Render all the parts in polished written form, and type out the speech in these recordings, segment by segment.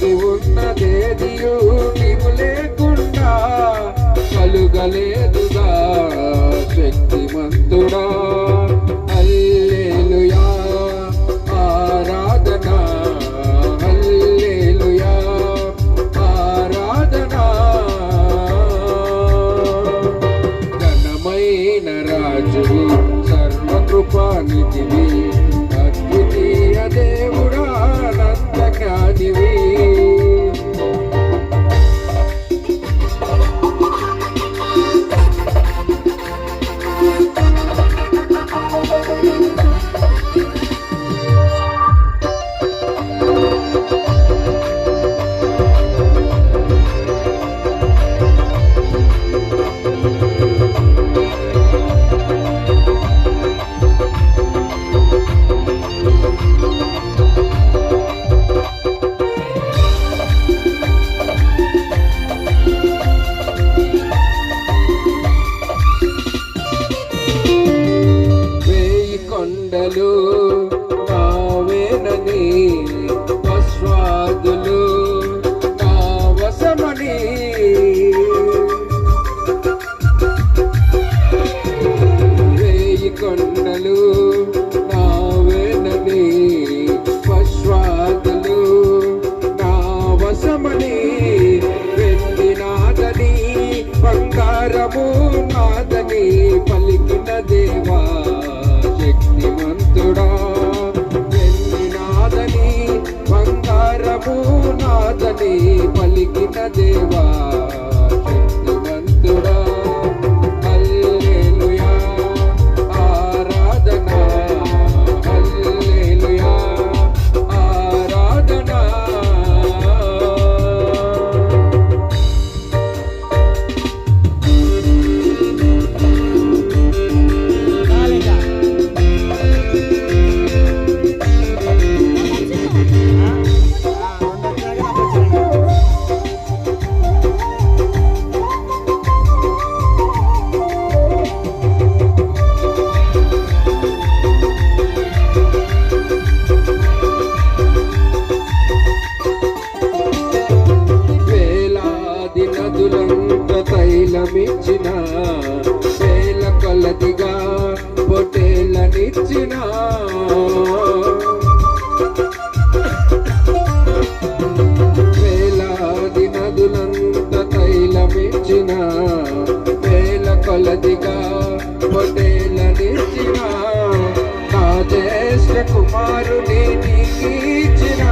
కలిగి ఉన్నదేదియు నీవు లేకుండా కలుగలేదుగా శక్తిమంతుడా. హల్లెలూయా ఆరాధన, హల్లెలూయా ఆరాధన. ఘనమైన రాజువు సర్వకృపానిధివి, అద్వితీయ దేవుడా నందజ్ఞానివి. కొండలు నావేనని, అశ్వాదులు నా వశమని, వేయి కొండలు నావేనని, అశ్వాదులు నా వశమని, వెండి నాదని బంగారము నాదని పలికిన దేవా శక్తిమంతుడా. వెండి నాదని బంగారము నాదని పలికిన దేవా శక్తిమంతుడా. హల్లెలూయా ఆరాధన, హల్లెలూయా ఆరాధన. తైలమిచ్చిన వేల కొలదిగా పొటేలనిచ్చిన, వేలాది నదులంత తైలమిచ్చిన వేల కొలదిగా పొటేలనిచ్చిన, నా జ్యేష్ఠ కుమారుని నీకిచ్చిన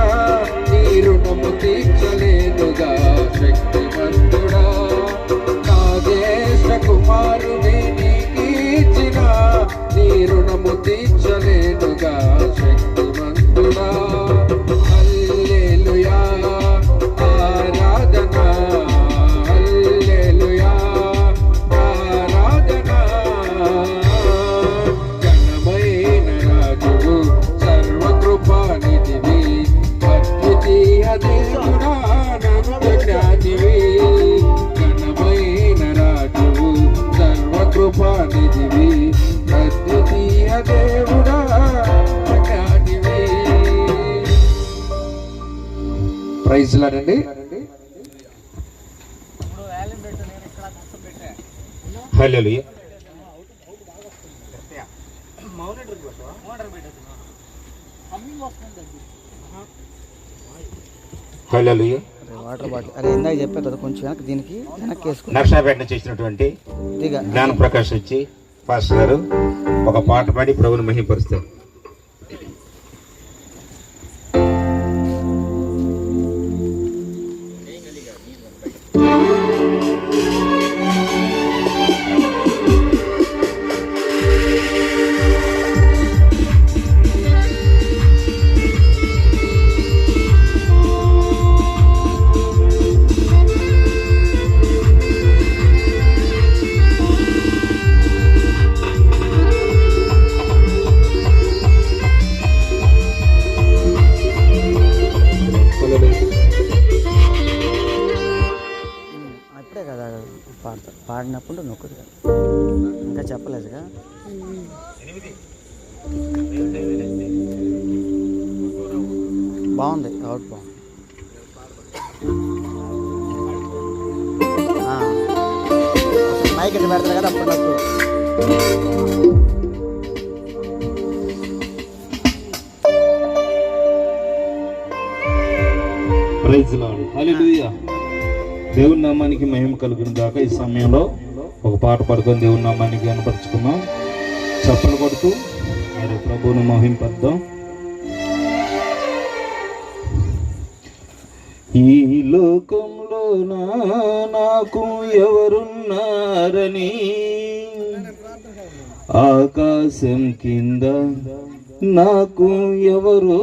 నీ రుణము తీర్చలేనుగా శక్తిమంతుడా. కుమారుని నీకిచ్చిన నీ రుణము తీర్చలేనుగా శక్తిమంతుడా. హల్లెలూయా ఆరాధన, హల్లెలూయా ఆరాధన. ఘనమైన రాజువు సర్వకృపానిధివి, అద్వితీయ దేవుడా నందజ్ఞానివి. కృపానిధివి, అద్వితీయ దేవుడా జ్ఞానివి. ప్రైజ్ లార్డ్ అండి. హల్లెలూయా. హల్లెలూయా. వాటర్ బాటిల్ అరే ఇందాక చెప్పా కదా, కొంచెం వెనక్కి దీనికి వెనక్కి వేసుకుని నర్సాపేట చేసినటువంటి జ్ఞాన ప్రకాష్ వచ్చి పాస్టర్ గారు ఒక పాట పాడి ప్రభువుని మహిమపరుస్తారు. పాడినప్పుడు నొక్కుదు ఇంకా చెప్పలేదుగా. బాగుంది, అవుట్ బాగుంది. ఆ. అసలు మైక్ ఎట్లా పెడతారు కదా అప్పటికప్పుడు. Praise Lord. హల్లెలూయా. దేవుని నామానికి మహిమ కలుగును గాక. ఈ సమయంలో ఒక పాట పాడుకొని దేవుని నామానికి కనపరుచుకున్నాం. చప్పలు కొడుతూ మరి ప్రభువును మహింపద్దాం. ఈ లోకంలో నాకు ఎవరున్నారని, ఆకాశం కింద నాకు ఎవరు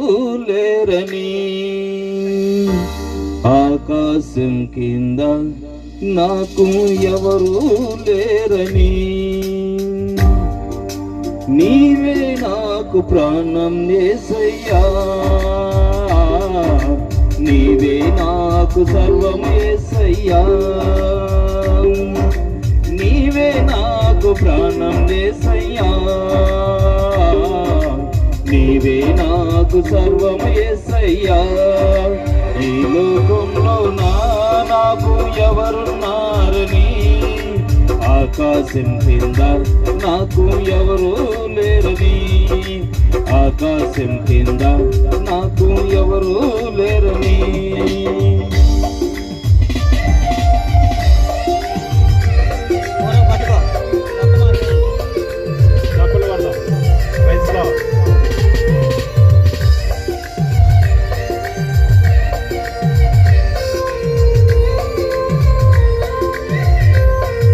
లేరని, ఆకాశం కింద నాకు ఎవరు లేరని, నీవే నాకు ప్రాణం యేసయ్యా, నీవే నాకు సర్వం యేసయ్యా, నీవే నాకు ప్రాణం యేసయ్యా, నీవే నాకు సర్వం యేసయ్యా. ఈ లోకంలో నాకు ఎవరున్నారని, ఆకాశం కింద నాకు ఎవరు లేరని, ఆకాశం కింద నాకు ఎవరు లేరని.